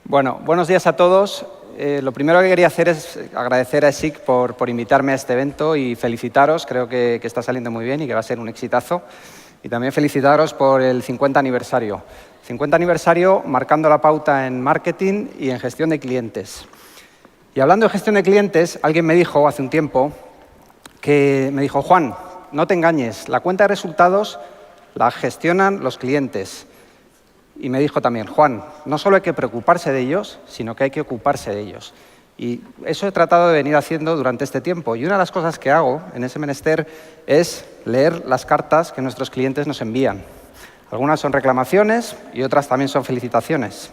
Bueno, buenos días a todos. Lo primero que quería hacer es agradecer a ESIC por invitarme a este evento y felicitaros. Creo que está saliendo muy bien y que va a ser un exitazo. Y también felicitaros por el 50 aniversario. 50 aniversario marcando la pauta en marketing y en gestión de clientes. Y hablando de gestión de clientes, alguien me dijo hace un tiempo Juan, no te engañes, la cuenta de resultados la gestionan los clientes. Y me dijo también, Juan, no solo hay que preocuparse de ellos, sino que hay que ocuparse de ellos. Y eso he tratado de venir haciendo durante este tiempo. Y una de las cosas que hago en ese menester es leer las cartas que nuestros clientes nos envían. Algunas son reclamaciones y otras también son felicitaciones.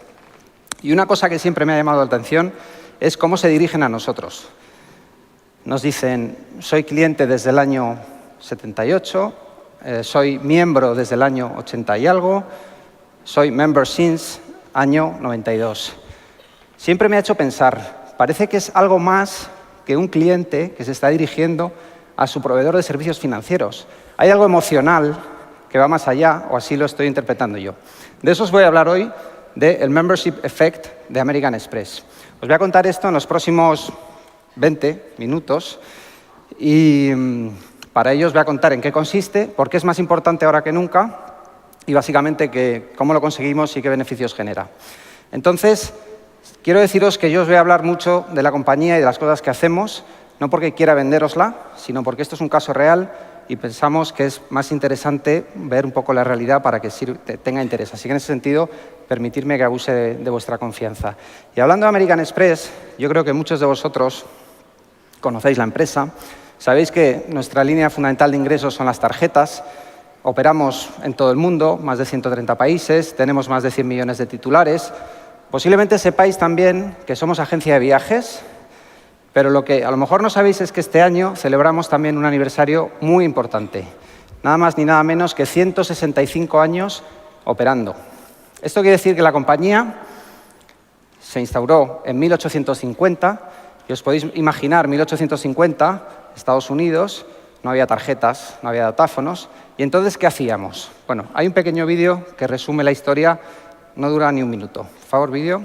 Y una cosa que siempre me ha llamado la atención es cómo se dirigen a nosotros. Nos dicen, soy cliente desde el año 78, soy miembro desde el año 80 y algo, soy member since año 92. Siempre me ha hecho pensar, parece que es algo más que un cliente que se está dirigiendo a su proveedor de servicios financieros. Hay algo emocional que va más allá, o así lo estoy interpretando yo. De eso os voy a hablar hoy, del Membership Effect de American Express. Os voy a contar esto en los próximos 20 minutos y para ello os voy a contar en qué consiste, por qué es más importante ahora que nunca y básicamente cómo lo conseguimos y qué beneficios genera. Entonces, quiero deciros que yo os voy a hablar mucho de la compañía y de las cosas que hacemos, no porque quiera vendérosla, sino porque esto es un caso real y pensamos que es más interesante ver un poco la realidad para que tenga interés. Así que en ese sentido, permitirme que abuse de vuestra confianza. Y hablando de American Express, yo creo que muchos de vosotros conocéis la empresa. Sabéis que nuestra línea fundamental de ingresos son las tarjetas. Operamos en todo el mundo, más de 130 países, tenemos más de 100 millones de titulares. Posiblemente sepáis también que somos agencia de viajes, pero lo que a lo mejor no sabéis es que este año celebramos también un aniversario muy importante. Nada más ni nada menos que 165 años operando. Esto quiere decir que la compañía se instauró en 1850 y os podéis imaginar 1850, Estados Unidos, no había tarjetas, no había datáfonos. ¿Y entonces qué hacíamos? Bueno, hay un pequeño vídeo que resume la historia, no dura ni un minuto. Por favor, vídeo.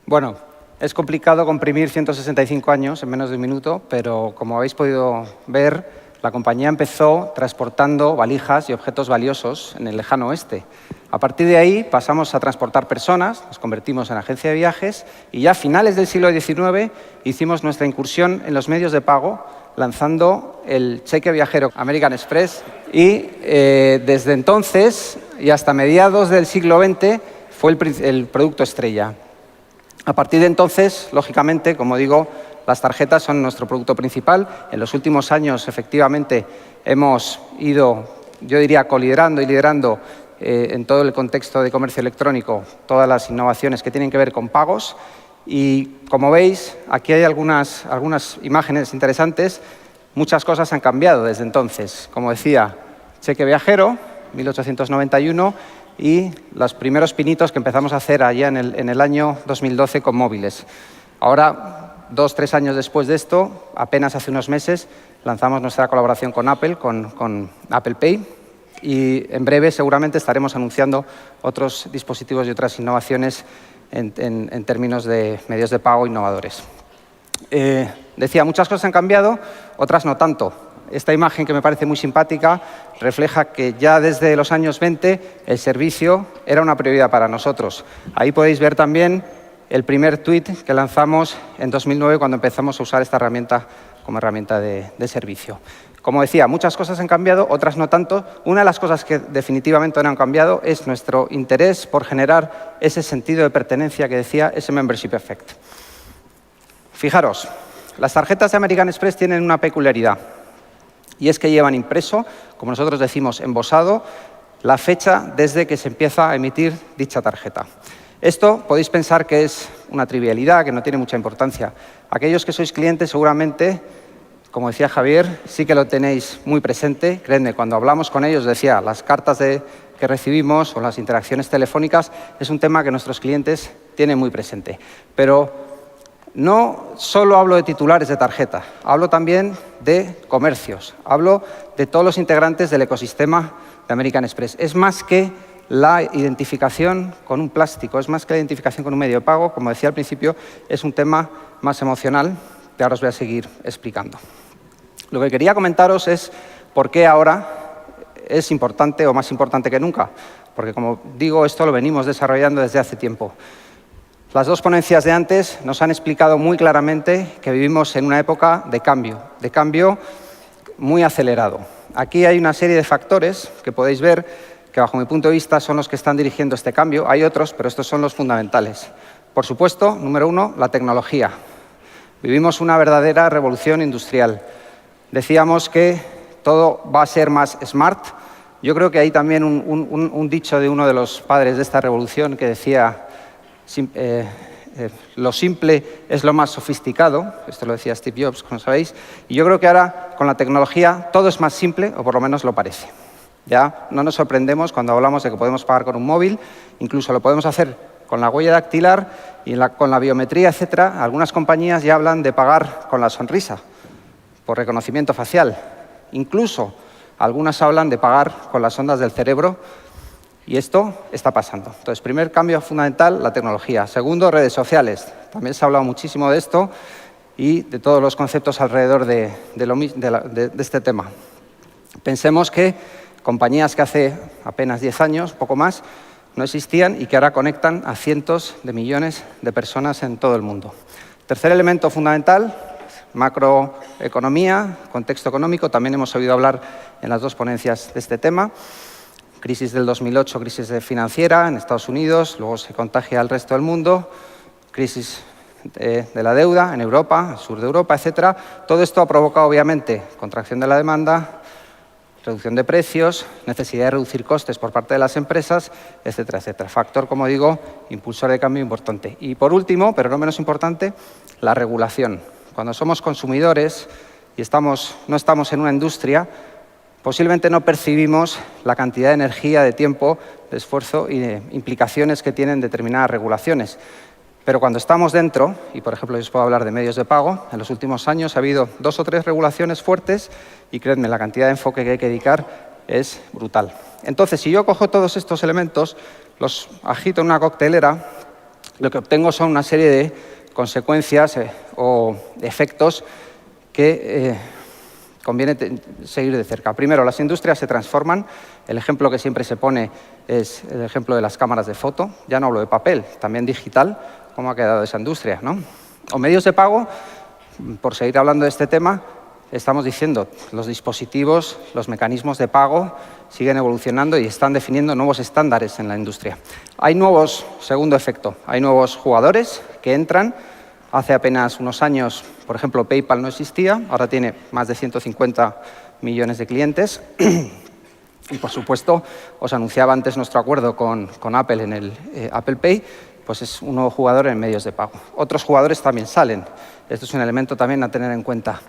Bueno, es complicado comprimir 165 años en menos de un minuto, pero como habéis podido ver, la compañía empezó transportando valijas y objetos valiosos en el lejano oeste. A partir de ahí pasamos a transportar personas, nos convertimos en agencia de viajes y ya a finales del siglo XIX hicimos nuestra incursión en los medios de pago lanzando el cheque viajero American Express y desde entonces y hasta mediados del siglo XX fue el producto estrella. A partir de entonces, lógicamente, como digo, las tarjetas son nuestro producto principal. En los últimos años, efectivamente, hemos ido, yo diría, coliderando y liderando en todo el contexto de comercio electrónico todas las innovaciones que tienen que ver con pagos. Y, como veis, aquí hay algunas imágenes interesantes. Muchas cosas han cambiado desde entonces. Como decía, cheque viajero, 1891, y los primeros pinitos que empezamos a hacer allá en el año 2012 con móviles. Ahora, 2-3 años después de esto, apenas hace unos meses, lanzamos nuestra colaboración con Apple, con Apple Pay, y en breve seguramente estaremos anunciando otros dispositivos y otras innovaciones en términos de medios de pago innovadores. Decía, muchas cosas han cambiado, otras no tanto. Esta imagen, que me parece muy simpática, refleja que ya desde los años 20 el servicio era una prioridad para nosotros. Ahí podéis ver también el primer tweet que lanzamos en 2009 cuando empezamos a usar esta herramienta como herramienta de servicio. Como decía, muchas cosas han cambiado, otras no tanto. Una de las cosas que definitivamente no han cambiado es nuestro interés por generar ese sentido de pertenencia que decía, ese membership effect. Fijaros, las tarjetas de American Express tienen una peculiaridad, y es que llevan impreso, como nosotros decimos, embosado, la fecha desde que se empieza a emitir dicha tarjeta. Esto podéis pensar que es una trivialidad, que no tiene mucha importancia. Aquellos que sois clientes seguramente, como decía Javier, sí que lo tenéis muy presente. Creedme, cuando hablamos con ellos, decía, las cartas que recibimos o las interacciones telefónicas es un tema que nuestros clientes tienen muy presente. Pero no solo hablo de titulares de tarjeta, hablo también de comercios, hablo de todos los integrantes del ecosistema de American Express. Es más que la identificación con un plástico, es más que la identificación con un medio de pago. Como decía al principio, es un tema más emocional que ahora os voy a seguir explicando. Lo que quería comentaros es por qué ahora es importante o más importante que nunca, porque como digo, esto lo venimos desarrollando desde hace tiempo. Las dos ponencias de antes nos han explicado muy claramente que vivimos en una época de cambio muy acelerado. Aquí hay una serie de factores que podéis ver que bajo mi punto de vista son los que están dirigiendo este cambio. Hay otros, pero estos son los fundamentales. Por supuesto, número uno, la tecnología. Vivimos una verdadera revolución industrial. Decíamos que todo va a ser más smart. Yo creo que hay también un dicho de uno de los padres de esta revolución que decía lo simple es lo más sofisticado. Esto lo decía Steve Jobs, como sabéis. Y yo creo que ahora, con la tecnología, todo es más simple, o por lo menos lo parece. Ya no nos sorprendemos cuando hablamos de que podemos pagar con un móvil, incluso lo podemos hacer con la huella dactilar y con la biometría, etcétera. Algunas compañías ya hablan de pagar con la sonrisa, por reconocimiento facial. Incluso algunas hablan de pagar con las ondas del cerebro, y esto está pasando. Entonces, primer cambio fundamental, la tecnología. Segundo, redes sociales. También se ha hablado muchísimo de esto y de todos los conceptos alrededor de este tema. Pensemos que compañías que hace apenas 10 años, poco más, no existían y que ahora conectan a cientos de millones de personas en todo el mundo. Tercer elemento fundamental, macroeconomía, contexto económico. También hemos oído hablar en las dos ponencias de este tema. Crisis del 2008, crisis financiera en Estados Unidos, luego se contagia al resto del mundo, crisis de la deuda en Europa, el sur de Europa, etcétera. Todo esto ha provocado, obviamente, contracción de la demanda, reducción de precios, necesidad de reducir costes por parte de las empresas, etcétera, etcétera. Factor, como digo, impulsor de cambio importante. Y por último, pero no menos importante, la regulación. Cuando somos consumidores y no estamos en una industria, posiblemente no percibimos la cantidad de energía, de tiempo, de esfuerzo y de implicaciones que tienen determinadas regulaciones. Pero cuando estamos dentro, y por ejemplo yo os puedo hablar de medios de pago, en los últimos años ha habido 2 o 3 regulaciones fuertes y creedme, la cantidad de enfoque que hay que dedicar es brutal. Entonces, si yo cojo todos estos elementos, los agito en una coctelera, lo que obtengo son una serie de consecuencias o efectos que conviene seguir de cerca. Primero, las industrias se transforman. El ejemplo que siempre se pone es el ejemplo de las cámaras de foto. Ya no hablo de papel, también digital. ¿Cómo ha quedado esa industria, no? O medios de pago, por seguir hablando de este tema, estamos diciendo los dispositivos, los mecanismos de pago siguen evolucionando y están definiendo nuevos estándares en la industria. Segundo efecto, hay nuevos jugadores que entran. Hace apenas unos años, por ejemplo, PayPal no existía, ahora tiene más de 150 millones de clientes. Y, por supuesto, os anunciaba antes nuestro acuerdo con Apple en el Apple Pay, pues es un nuevo jugador en medios de pago. Otros jugadores también salen. Esto es un elemento también a tener en cuenta.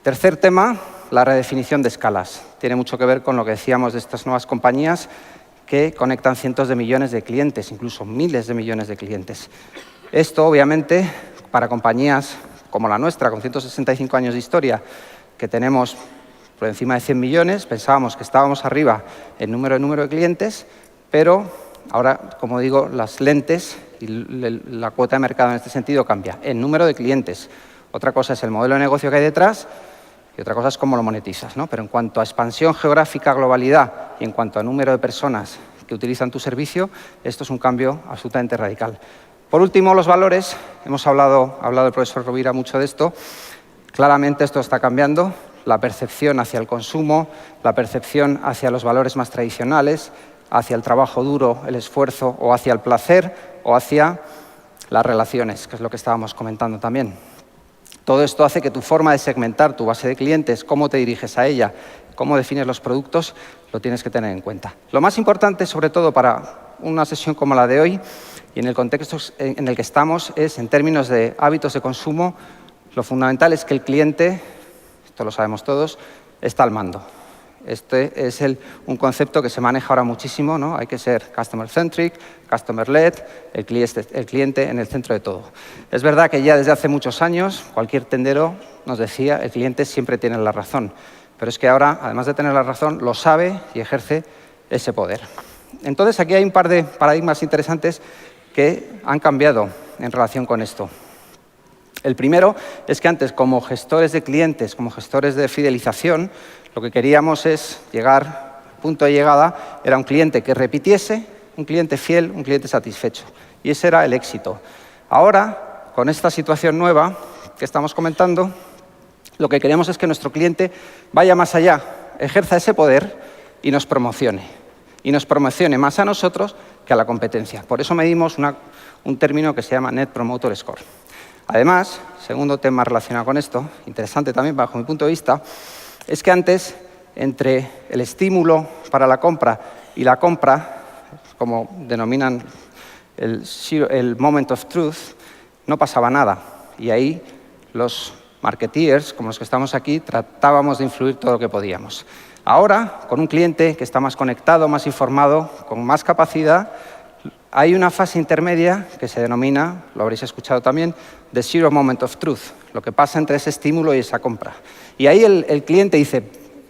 Tercer tema, la redefinición de escalas. Tiene mucho que ver con lo que decíamos de estas nuevas compañías que conectan cientos de millones de clientes, incluso miles de millones de clientes. Esto, obviamente, para compañías como la nuestra, con 165 años de historia, que tenemos por encima de 100 millones, pensábamos que estábamos arriba en número de clientes, pero ahora, como digo, las lentes y la cuota de mercado en este sentido cambia. En número de clientes. Otra cosa es el modelo de negocio que hay detrás y otra cosa es cómo lo monetizas, ¿no? Pero en cuanto a expansión geográfica, globalidad y en cuanto a número de personas que utilizan tu servicio, esto es un cambio absolutamente radical. Por último, los valores. Hemos hablado el profesor Rovira mucho de esto. Claramente esto está cambiando, la percepción hacia el consumo, la percepción hacia los valores más tradicionales, hacia el trabajo duro, el esfuerzo, o hacia el placer, o hacia las relaciones, que es lo que estábamos comentando también. Todo esto hace que tu forma de segmentar tu base de clientes, cómo te diriges a ella, cómo defines los productos, lo tienes que tener en cuenta. Lo más importante, sobre todo para una sesión como la de hoy, y en el contexto en el que estamos, es en términos de hábitos de consumo, lo fundamental es que el cliente, esto lo sabemos todos, está al mando. Este es un concepto que se maneja ahora muchísimo, ¿no? Hay que ser customer-centric, customer-led, el cliente en el centro de todo. Es verdad que ya desde hace muchos años, cualquier tendero nos decía, el cliente siempre tiene la razón. Pero es que ahora, además de tener la razón, lo sabe y ejerce ese poder. Entonces, aquí hay un par de paradigmas interesantes que han cambiado en relación con esto. El primero es que antes, como gestores de clientes, como gestores de fidelización, lo que queríamos es llegar, el punto de llegada era un cliente que repitiese, un cliente fiel, un cliente satisfecho. Y ese era el éxito. Ahora, con esta situación nueva que estamos comentando, lo que queremos es que nuestro cliente vaya más allá, ejerza ese poder y nos promocione. Y nos promocione más a nosotros que a la competencia. Por eso medimos un término que se llama Net Promoter Score. Además, segundo tema relacionado con esto, interesante también bajo mi punto de vista, es que antes, entre el estímulo para la compra y la compra, como denominan el moment of truth, no pasaba nada. Y ahí los marketeers, como los que estamos aquí, tratábamos de influir todo lo que podíamos. Ahora, con un cliente que está más conectado, más informado, con más capacidad, hay una fase intermedia que se denomina, lo habréis escuchado también, the zero moment of truth, lo que pasa entre ese estímulo y esa compra. Y ahí el cliente dice,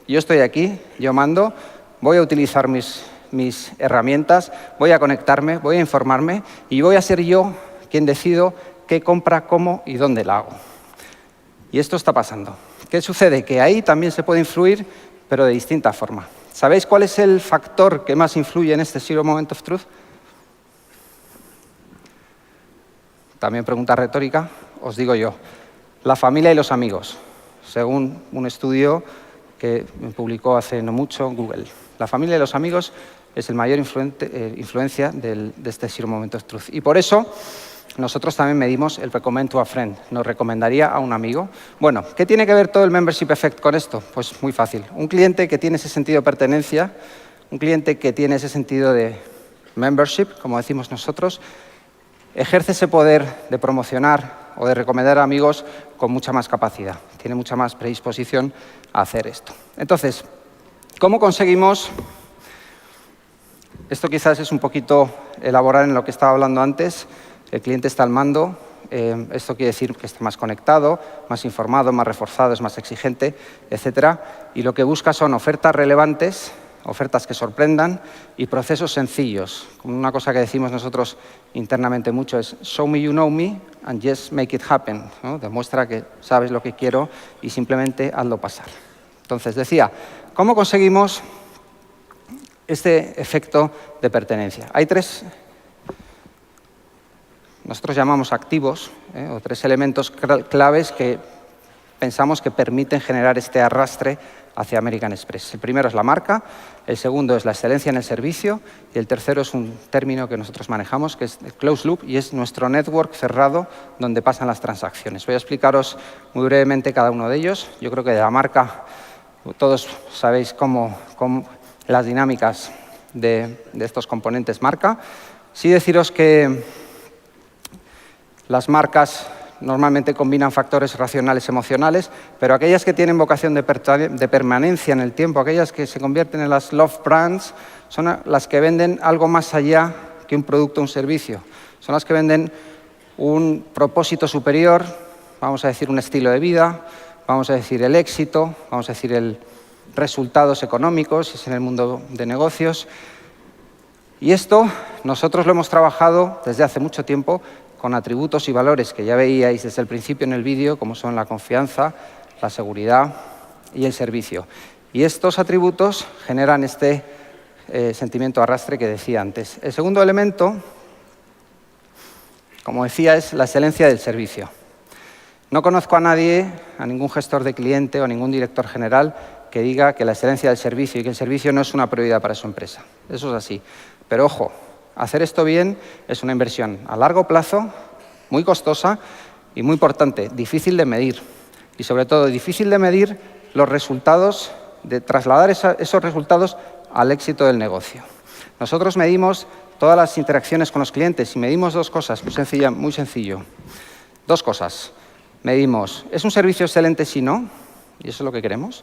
yo estoy aquí, yo mando, voy a utilizar mis herramientas, voy a conectarme, voy a informarme y voy a ser yo quien decido qué compra, cómo y dónde la hago. Y esto está pasando. ¿Qué sucede? Que ahí también se puede influir, pero de distinta forma. ¿Sabéis cuál es el factor que más influye en este zero moment of truth? También pregunta retórica, os digo yo. La familia y los amigos, según un estudio que publicó hace no mucho Google. La familia y los amigos es el mayor influencia de este zero moment of truth. Y por eso nosotros también medimos el recommend to a friend. ¿Nos recomendaría a un amigo? Bueno, ¿qué tiene que ver todo el membership effect con esto? Pues muy fácil. Un cliente que tiene ese sentido de pertenencia, un cliente que tiene ese sentido de membership, como decimos nosotros, ejerce ese poder de promocionar o de recomendar a amigos con mucha más capacidad. Tiene mucha más predisposición a hacer esto. Entonces, ¿cómo conseguimos? Esto quizás es un poquito elaborar en lo que estaba hablando antes. El cliente está al mando. Esto quiere decir que está más conectado, más informado, más reforzado, es más exigente, etc. Y lo que busca son ofertas relevantes, ofertas que sorprendan y procesos sencillos. Una cosa que decimos nosotros internamente mucho es show me you know me and just make it happen, ¿no? Demuestra que sabes lo que quiero y simplemente hazlo pasar. Entonces, decía, ¿cómo conseguimos este efecto de pertenencia? Hay tres, nosotros llamamos activos, o tres elementos claves que pensamos que permiten generar este arrastre hacia American Express. El primero es la marca, el segundo es la excelencia en el servicio y el tercero es un término que nosotros manejamos, que es el closed loop, y es nuestro network cerrado donde pasan las transacciones. Voy a explicaros muy brevemente cada uno de ellos. Yo creo que de la marca todos sabéis cómo las dinámicas de estos componentes marca. Sí deciros que las marcas normalmente combinan factores racionales emocionales, pero aquellas que tienen vocación de permanencia en el tiempo, aquellas que se convierten en las love brands, son las que venden algo más allá que un producto o un servicio. Son las que venden un propósito superior, vamos a decir un estilo de vida, vamos a decir el éxito, vamos a decir resultados económicos, si es en el mundo de negocios. Y esto nosotros lo hemos trabajado desde hace mucho tiempo con atributos y valores que ya veíais desde el principio en el vídeo, como son la confianza, la seguridad y el servicio. Y estos atributos generan este sentimiento de arrastre que decía antes. El segundo elemento, como decía, es la excelencia del servicio. No conozco a nadie, a ningún gestor de cliente o ningún director general que diga que la excelencia del servicio y que el servicio no es una prioridad para su empresa. Eso es así. Pero ojo, hacer esto bien es una inversión a largo plazo, muy costosa y muy importante, difícil de medir. Y sobre todo, difícil de medir los resultados, de trasladar esos resultados al éxito del negocio. Nosotros medimos todas las interacciones con los clientes y medimos dos cosas, muy sencillo. Dos cosas. Medimos, ¿es un servicio excelente si no? Y eso es lo que queremos.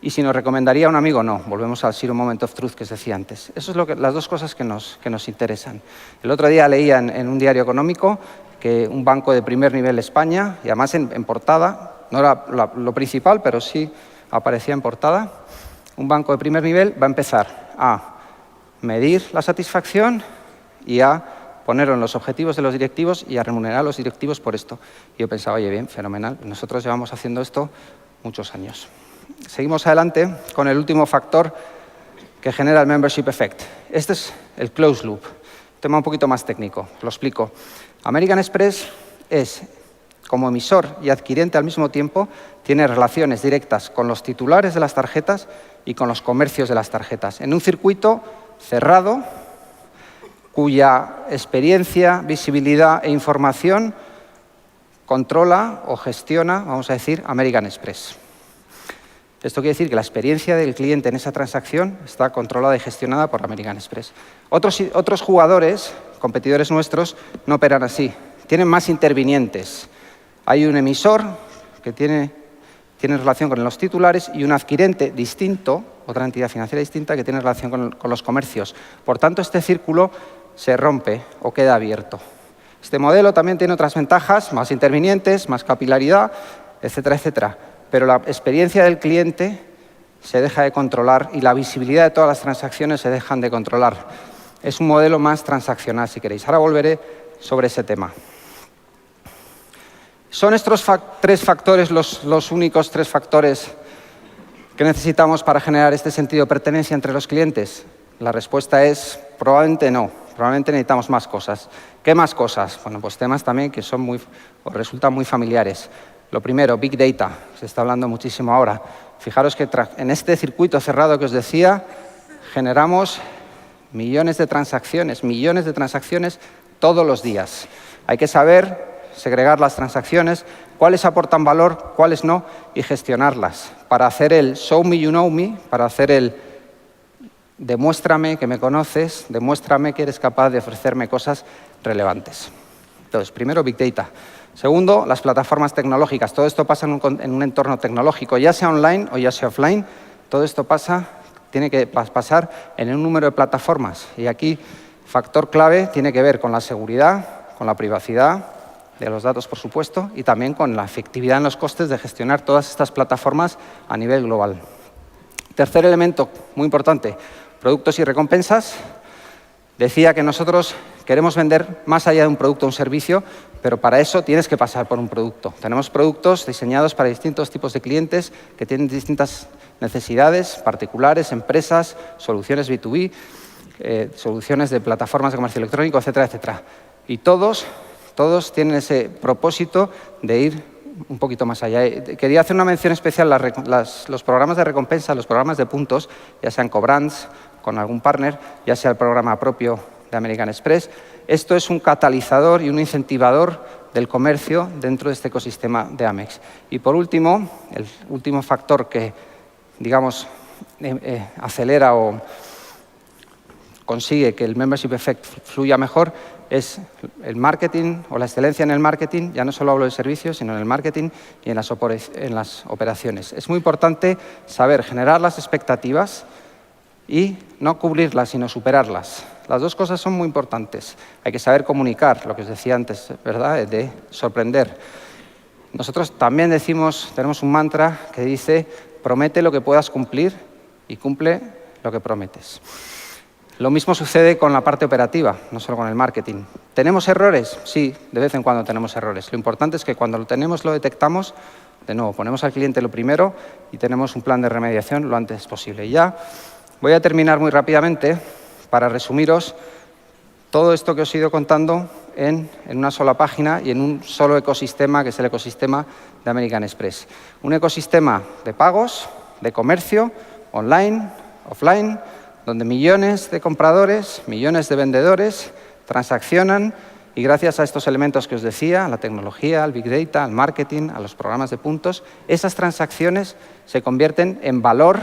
Y si nos recomendaría a un amigo, no. Volvemos al Zero Moment of Truth que os decía antes. Eso es las dos cosas que nos interesan. El otro día leía en un diario económico que un banco de primer nivel de España, y además en portada, no era lo principal, pero sí aparecía en portada, un banco de primer nivel va a empezar a medir la satisfacción y a ponerlo en los objetivos de los directivos y a remunerar a los directivos por esto. Y yo pensaba, oye, bien, fenomenal. Nosotros llevamos haciendo esto muchos años. Seguimos adelante con el último factor que genera el Membership Effect. Este es el Closed Loop. Tema un poquito más técnico, lo explico. American Express es, como emisor y adquirente al mismo tiempo, tiene relaciones directas con los titulares de las tarjetas y con los comercios de las tarjetas, en un circuito cerrado, cuya experiencia, visibilidad e información controla o gestiona, vamos a decir, American Express. Esto quiere decir que la experiencia del cliente en esa transacción está controlada y gestionada por American Express. Otros jugadores, competidores nuestros, no operan así. Tienen más intervinientes. Hay un emisor que tiene relación con los titulares y un adquirente distinto, otra entidad financiera distinta, que tiene relación con los comercios. Por tanto, este círculo se rompe o queda abierto. Este modelo también tiene otras ventajas, más intervinientes, más capilaridad, etcétera, etcétera. Pero la experiencia del cliente se deja de controlar y la visibilidad de todas las transacciones se dejan de controlar. Es un modelo más transaccional, si queréis. Ahora volveré sobre ese tema. ¿Son estos tres factores los únicos tres factores que necesitamos para generar este sentido de pertenencia entre los clientes? La respuesta es probablemente no. Probablemente necesitamos más cosas. ¿Qué más cosas? Bueno, pues temas también que os resultan muy familiares. Lo primero, Big Data. Se está hablando muchísimo ahora. Fijaros que en este circuito cerrado que os decía, generamos millones de transacciones todos los días. Hay que saber segregar las transacciones, cuáles aportan valor, cuáles no, y gestionarlas. Para hacer el show me you know me, para hacer el demuéstrame que me conoces, demuéstrame que eres capaz de ofrecerme cosas relevantes. Entonces, primero, Big Data. Segundo, las plataformas tecnológicas. Todo esto pasa en un entorno tecnológico, ya sea online o ya sea offline. Todo esto tiene que pasar en un número de plataformas. Y aquí, factor clave tiene que ver con la seguridad, con la privacidad de los datos, por supuesto, y también con la efectividad en los costes de gestionar todas estas plataformas a nivel global. Tercer elemento, muy importante, productos y recompensas. Decía que nosotros queremos vender más allá de un producto o un servicio, pero para eso tienes que pasar por un producto. Tenemos productos diseñados para distintos tipos de clientes que tienen distintas necesidades particulares, empresas, soluciones B2B, soluciones de plataformas de comercio electrónico, etcétera, etcétera. Y todos tienen ese propósito de ir un poquito más allá. Quería hacer una mención especial los programas de recompensa, los programas de puntos, ya sean co-brands, con algún partner, ya sea el programa propio de American Express. Esto es un catalizador y un incentivador del comercio dentro de este ecosistema de Amex. Y por último, el último factor que, digamos, acelera o consigue que el Membership Effect fluya mejor es el marketing o la excelencia en el marketing. Ya no solo hablo de servicios, sino en el marketing y en las operaciones. Es muy importante saber generar las expectativas y no cubrirlas, sino superarlas. Las dos cosas son muy importantes. Hay que saber comunicar, lo que os decía antes, ¿verdad?, de sorprender. Nosotros también tenemos un mantra que dice: promete lo que puedas cumplir y cumple lo que prometes. Lo mismo sucede con la parte operativa, no solo con el marketing. ¿Tenemos errores? Sí, de vez en cuando tenemos errores. Lo importante es que cuando lo tenemos, lo detectamos, de nuevo, ponemos al cliente lo primero y tenemos un plan de remediación lo antes posible. Y ya voy a terminar muy rápidamente para resumiros todo esto que os he ido contando en una sola página y en un solo ecosistema, que es el ecosistema de American Express. Un ecosistema de pagos, de comercio, online, offline, donde millones de compradores, millones de vendedores transaccionan y gracias a estos elementos que os decía, a la tecnología, al Big Data, al marketing, a los programas de puntos, esas transacciones se convierten en valor,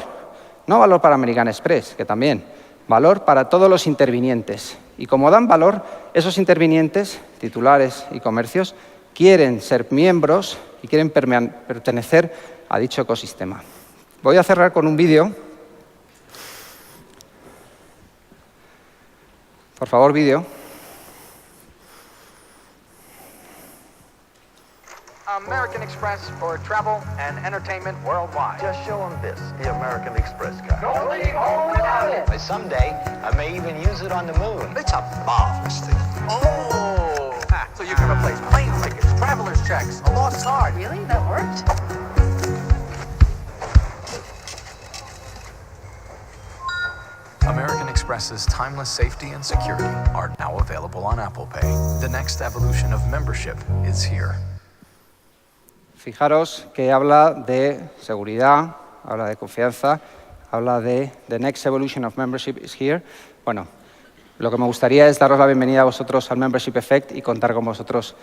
no valor para American Express, que también, valor para todos los intervinientes. Y como dan valor, esos intervinientes, titulares y comercios, quieren ser miembros y quieren pertenecer a dicho ecosistema. Voy a cerrar con un vídeo. Por favor, vídeo. American Express for travel and entertainment worldwide. Just show them this, the American Express card. Don't leave home without it. Someday, I may even use it on the moon. It's a marvelous thing. Oh! So you can replace plane tickets, traveler's checks, a lost card. Really? That worked? American Express's timeless safety and security are now available on Apple Pay. The next evolution of membership is here. Fijaros que habla de seguridad, habla de confianza, habla de the next evolution of membership is here. Bueno, lo que me gustaría es daros la bienvenida a vosotros al Membership Effect y contar con vosotros,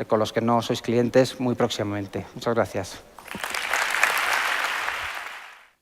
con los que no sois clientes, muy próximamente. Muchas gracias.